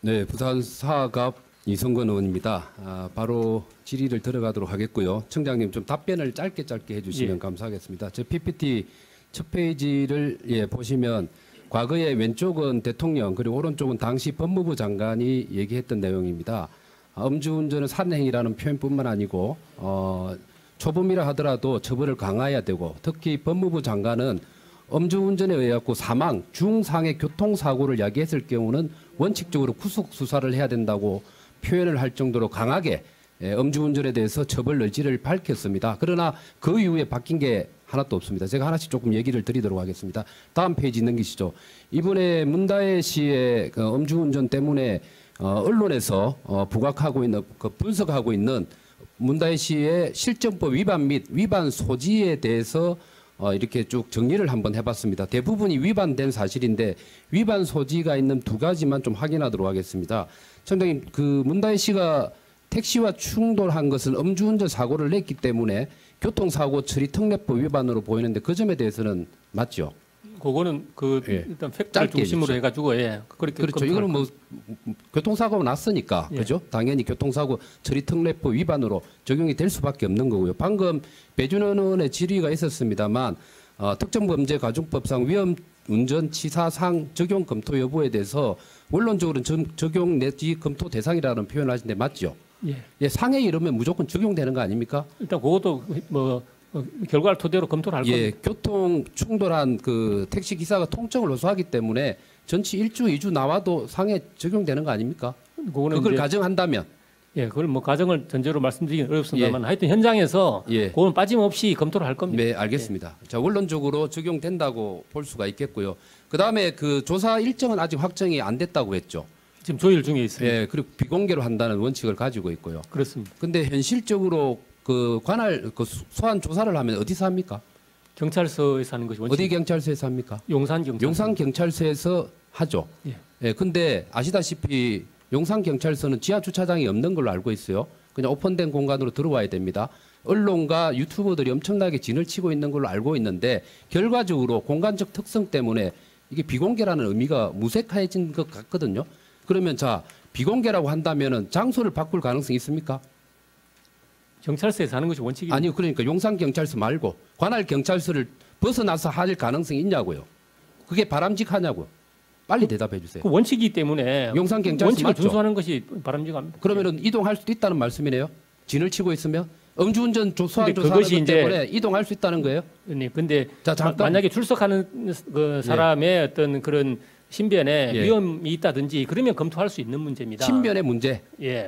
네, 부산 사갑 이성근 의원입니다. 바로 질의를 들어가도록 하겠고요. 청장님 좀 답변을 짧게 해주시면 감사하겠습니다. 저 PPT 첫 페이지를 보시면 과거에 왼쪽은 대통령 그리고 오른쪽은 당시 법무부 장관이 얘기했던 내용입니다. 음주운전은 살인행위라는 표현뿐만 아니고 초범이라 하더라도 처벌을 강화해야 되고 특히 법무부 장관은 음주운전에 의해 갖고 사망, 중상해 교통사고를 야기했을 경우는 원칙적으로 구속 수사를 해야 된다고 표현을 할 정도로 강하게 음주운전에 대해서 처벌 의지를 밝혔습니다. 그러나 그 이후에 바뀐 게 하나도 없습니다. 제가 하나씩 조금 얘기를 드리도록 하겠습니다. 다음 페이지 넘기시죠. 이번에 문다혜 씨의 음주운전 때문에 언론에서 부각하고 있는 분석하고 있는 문다혜 씨의 실정법 위반 및 위반 소지에 대해서 이렇게 쭉 정리를 한번 해봤습니다. 대부분이 위반된 사실인데 위반 소지가 있는 두 가지만 좀 확인하도록 하겠습니다. 청장님, 그 문다혜 씨가 택시와 충돌한 것은 음주운전 사고를 냈기 때문에 교통사고 처리 특례법 위반으로 보이는데 그 점에 대해서는 맞죠? 그거는 일단 팩트를 중심으로 해가지고 그렇게 그렇죠. 이거는 뭐 교통사고가 났으니까 그죠? 당연히 교통사고 처리 특례법 위반으로 적용이 될 수밖에 없는 거고요. 방금 배준원 의원의 질의가 있었습니다만 특정범죄가중법상 위험운전치사상 적용 검토 여부에 대해서 원론적으로는 적용 내지 검토 대상이라는 표현을 하시는데 맞죠? 예, 상해 이러면 무조건 적용되는 거 아닙니까? 일단 그것도 결과를 토대로 검토를 할 겁니다. 교통 충돌한 그 택시 기사가 통증을 호소하기 때문에 전치 1주, 2주 나와도 상해 적용되는 거 아닙니까? 그걸 가정한다면. 그걸 가정을 전제로 말씀드리긴 어렵습니다만 하여튼 현장에서 그건 빠짐없이 검토를 할 겁니다. 네, 알겠습니다. 자, 원론적으로 적용된다고 볼 수가 있겠고요. 그다음에 그 조사 일정은 아직 확정이 안 됐다고 했죠. 지금 조율 중에 있습니다. 그리고 비공개로 한다는 원칙을 가지고 있고요. 그렇습니다. 근데 현실적으로 그 관할 소환 조사를 하면 어디서 합니까? 경찰서에서 하는 것이 원칙. 어디 경찰서에서 합니까? 용산경찰서. 용산경찰서에서 하죠. 근데 아시다시피 용산경찰서는 지하 주차장이 없는 걸로 알고 있어요. 그냥 오픈된 공간으로 들어와야 됩니다. 언론과 유튜버들이 엄청나게 진을 치고 있는 걸로 알고 있는데 결과적으로 공간적 특성 때문에 이게 비공개라는 의미가 무색해진 것 같거든요. 그러면 자, 비공개라고 한다면은 장소를 바꿀 가능성이 있습니까? 경찰서에서 하는 것이 원칙입니다. 아니요. 그러니까 용산경찰서 말고 관할 경찰서를 벗어나서 할 가능성이 있냐고요. 그게 바람직하냐고요. 빨리 대답해 주세요. 그 원칙이기 때문에 용산경찰서 원칙을 맞죠? 준수하는 것이 바람직합니다. 그러면은 이동할 수도 있다는 말씀이네요. 진을 치고 있으면 음주운전 소환 조사하는 그것이 것 때문에 이동할 수 있다는 거예요. 네, 근데 자, 만약에 출석하는 그 사람의 어떤 그런 신변에 위험이 있다든지 그러면 검토할 수 있는 문제입니다. 신변의 문제.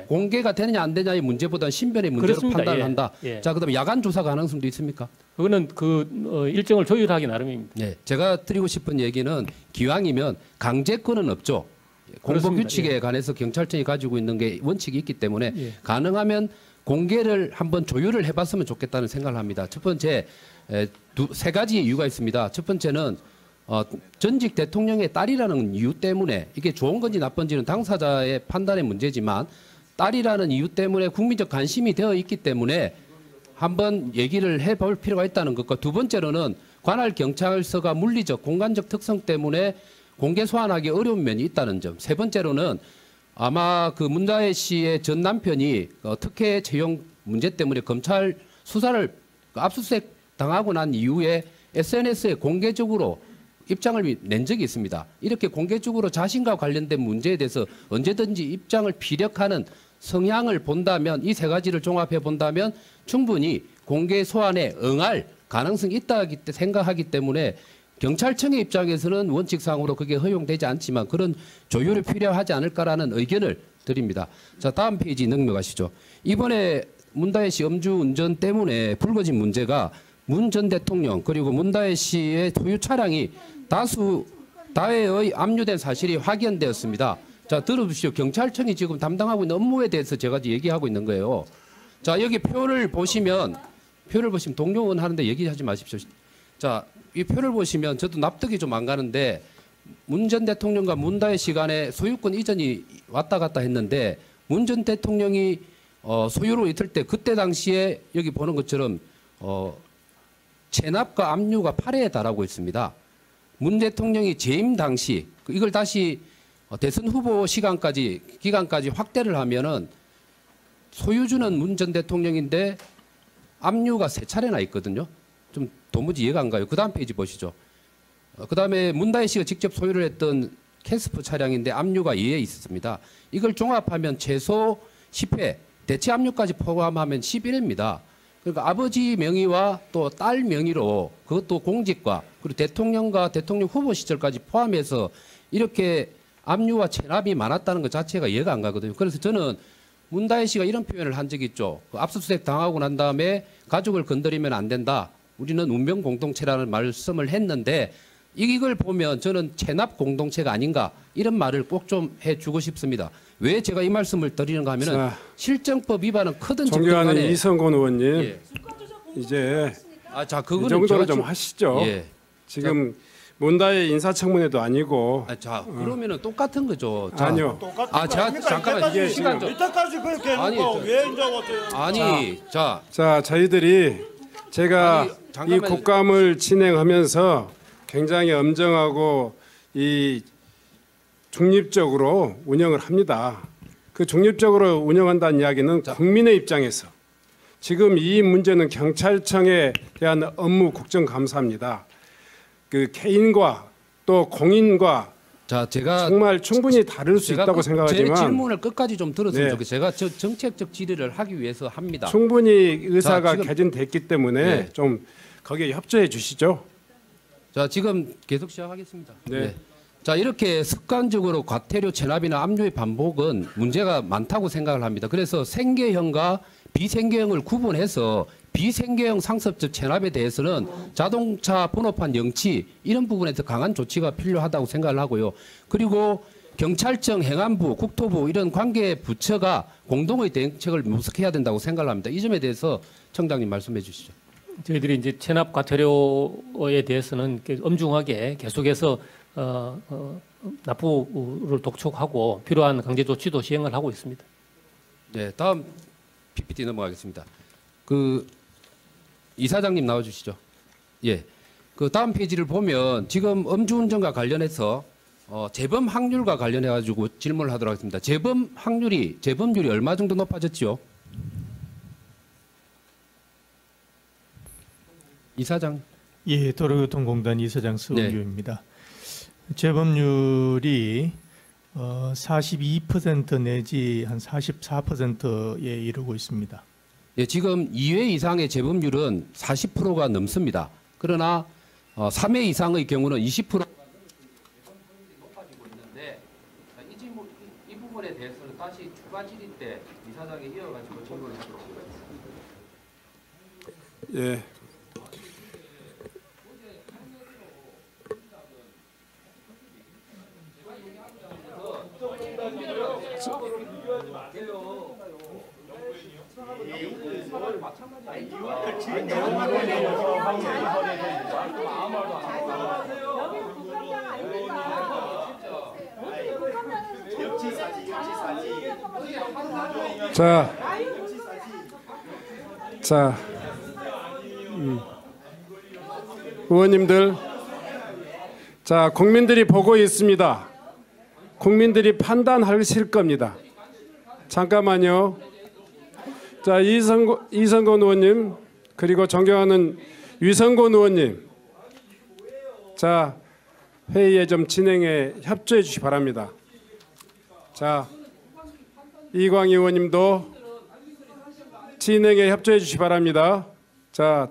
공개가 되느냐 안 되냐의 문제보다는 신변의 문제로 그렇습니다. 판단을 한다. 자, 그다음에 야간 조사 가능성도 있습니까? 그거는 일정을 조율하기 나름입니다. 제가 드리고 싶은 얘기는 기왕이면 강제권은 없죠. 공보 규칙에 관해서 경찰청이 가지고 있는 게 원칙이 있기 때문에 가능하면 공개를 한번 조율을 해봤으면 좋겠다는 생각을 합니다. 첫 번째, 세 가지 이유가 있습니다. 첫 번째는 전직 대통령의 딸이라는 이유 때문에 이게 좋은 건지 나쁜지는 당사자의 판단의 문제지만 딸이라는 이유 때문에 국민적 관심이 되어 있기 때문에 한번 얘기를 해볼 필요가 있다는 것과 두 번째로는 관할 경찰서가 물리적 공간적 특성 때문에 공개 소환하기 어려운 면이 있다는 점. 세 번째로는 아마 그 문다혜 씨의 전 남편이 특혜 채용 문제 때문에 검찰 수사를 압수수색 당하고 난 이후에 SNS에 공개적으로 입장을 낸 적이 있습니다. 이렇게 공개적으로 자신과 관련된 문제에 대해서 언제든지 입장을 피력하는 성향을 본다면 이 세 가지를 종합해 본다면 충분히 공개 소환에 응할 가능성이 있다 생각하기 때문에 경찰청의 입장에서는 원칙상으로 그게 허용되지 않지만 그런 조율이 필요하지 않을까라는 의견을 드립니다. 자, 다음 페이지 넘어가시죠. 이번에 문다혜 씨 음주운전 때문에 불거진 문제가 문 전 대통령 그리고 문다혜 씨의 소유 차량이 다회의 압류된 사실이 확인되었습니다. 자, 들어보시죠. 경찰청이 지금 담당하고 있는 업무에 대해서 제가 얘기하고 있는 거예요. 자, 여기 표를 보시면 동료 의원 하는데 얘기하지 마십시오. 자, 이 표를 보시면 저도 납득이 좀 안 가는데 문 전 대통령과 문다혜 씨 간에 소유권 이전이 왔다 갔다 했는데 문 전 대통령이 소유로 있을 때 그때 당시에 여기 보는 것처럼 체납과 압류가 8회에 달하고 있습니다. 문 대통령이 재임 당시 이걸 다시 대선 후보 기간까지 확대를 하면은 소유주는 문 전 대통령인데 압류가 3차례나 있거든요. 좀 도무지 이해가 안 가요. 그다음 페이지 보시죠. 그다음에 문다혜 씨가 직접 소유를 했던 캐스프 차량인데 압류가 2회 있었습니다. 이걸 종합하면 최소 10회, 대체 압류까지 포함하면 11회입니다. 그러니까 아버지 명의와 또 딸 명의로 그것도 공직과 그리고 대통령과 대통령 후보 시절까지 포함해서 이렇게 압류와 체납이 많았다는 것 자체가 이해가 안 가거든요. 그래서 저는 문다혜 씨가 이런 표현을 한 적이 있죠. 압수수색 당하고 난 다음에 가족을 건드리면 안 된다. 우리는 운명 공동체라는 말씀을 했는데 이걸 보면 저는 체납 공동체가 아닌가 이런 말을 꼭 좀 해주고 싶습니다. 왜 제가 이 말씀을 드리는가 하면은 실정법 위반은 크든 존경하는 적든 이성곤 의원님, 예. 이제 자, 이 그거는 정도로 제가 좀 하시죠. 예. 지금 문다혜 인사청문회도 아니고 자, 그러면은 똑같은 거죠. 자, 아니요. 제가 잠깐만 이게 시간 좀 이때까지 그렇게 아니, 해놓고 왜 이제 어때요? 아니, 자, 자, 저희들이 제가 아니, 이 잠깐만요. 국감을 진행하면서 굉장히 엄정하고 이 중립적으로 운영을 합니다. 그 중립적으로 운영한다는 이야기는 국민의 입장에서 지금 이 문제는 경찰청에 대한 업무 국정감사입니다. 그 개인과 또 공인과 자, 제가 정말 충분히 다를 수 있다고 제 생각하지만 질문을 끝까지 좀 들었으면 네. 좋겠어요. 제가 정책적 질의를 하기 위해서 합니다. 충분히 의사가 자, 지금- 개진됐기 때문에 네. 좀 거기에 협조해 주시죠. 자, 지금 계속 시작하겠습니다. 네. 자, 이렇게 습관적으로 과태료 체납이나 압류의 반복은 문제가 많다고 생각을 합니다. 그래서 생계형과 비생계형을 구분해서 비생계형 상습적 체납에 대해서는 자동차 번호판 영치 이런 부분에서 강한 조치가 필요하다고 생각을 하고요. 그리고 경찰청, 행안부, 국토부 이런 관계 부처가 공동의 대응책을 모색해야 된다고 생각을 합니다. 이 점에 대해서 청장님 말씀해 주시죠. 저희들이 이제 체납 과태료에 대해서는 엄중하게 계속해서 납부를 독촉하고 필요한 강제 조치도 시행을 하고 있습니다. 네, 다음 PPT 넘어가겠습니다. 그 이사장님 나와주시죠. 예, 그 다음 페이지를 보면 지금 음주운전과 관련해서 재범 확률과 관련해 가지고 질문을 하도록 하겠습니다. 재범률이 얼마 정도 높아졌죠? 이사장. 예, 도로교통공단 이사장 서울규입니다. 재범률이 42% 내지 한 44%에 이르고 있습니다. 예, 지금 2회 이상의 재범률은 40%가 넘습니다. 그러나 3회 이상의 경우는 20%가 높아지고 있는데 이 부분에 대해서는 다시 추가 질의 때 이사장이 이어가지고 질문을 하도록 하겠습니다. 예. 자, 의원님들, 자, 국민들이 보고 있습니다. 국민들이 판단하실 겁니다. 잠깐만요. 자, 이성곤 의원님, 그리고 존경하는 위성곤 의원님, 자, 회의에 좀 진행에 협조해 주시기 바랍니다. 자, 이광희 의원님도 진행에 협조해 주시기 바랍니다. 자,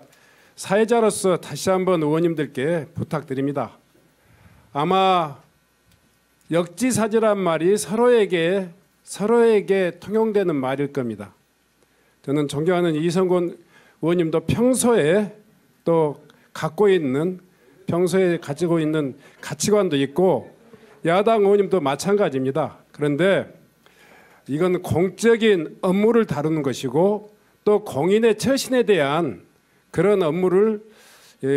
사회자로서 다시 한번 의원님들께 부탁드립니다. 아마 역지사지란 말이 서로에게 통용되는 말일 겁니다. 저는 존경하는 이성곤 의원님도 평소에 가지고 있는 가치관도 있고 야당 의원님도 마찬가지입니다. 그런데 이건 공적인 업무를 다루는 것이고 또 공인의 처신에 대한 그런 업무를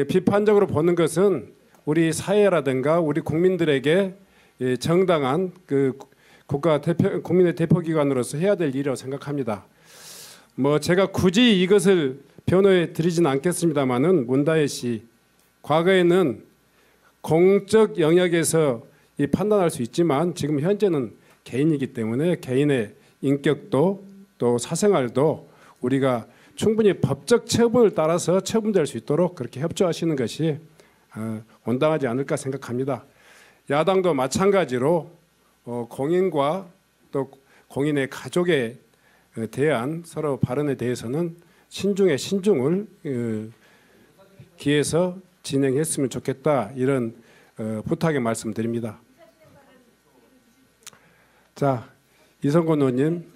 비판적으로 보는 것은 우리 사회라든가 우리 국민들에게 정당한 그 국민의 대표기관으로서 해야 될 일이라고 생각합니다. 뭐 제가 굳이 이것을 변호해 드리지는 않겠습니다만은 문다혜 씨 과거에는 공적 영역에서 이 판단할 수 있지만 지금 현재는 개인이기 때문에 개인의 인격도 또 사생활도 우리가 충분히 법적 처분을 따라서 처분될 수 있도록 그렇게 협조하시는 것이 온당하지 않을까 생각합니다. 야당도 마찬가지로 공인과 또 공인의 가족에 대한 서로 발언에 대해서는 신중에 신중을 기해서 진행했으면 좋겠다 이런 부탁의 말씀드립니다. 자, 이성곤 의원님,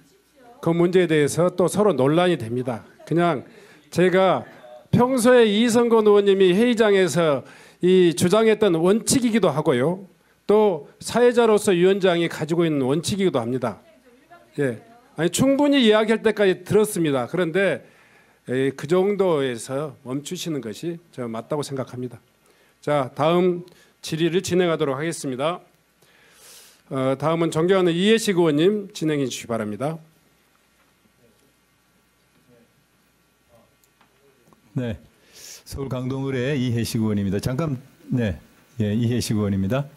그 문제에 대해서 또 서로 논란이 됩니다. 그냥 제가 평소에 이성곤 의원님이 회의장에서 이 주장했던 원칙이기도 하고요. 또 사회자로서 위원장이 가지고 있는 원칙이기도 합니다. 예, 아니 충분히 이야기할 때까지 들었습니다. 그런데 그 정도에서 멈추시는 것이 저 맞다고 생각합니다. 자, 다음 질의를 진행하도록 하겠습니다. 다음은 존경하는 이해식 의원님 진행해 주시기 바랍니다. 네, 서울 강동을의 이해식 의원입니다. 잠깐, 네, 예, 이해식 의원입니다.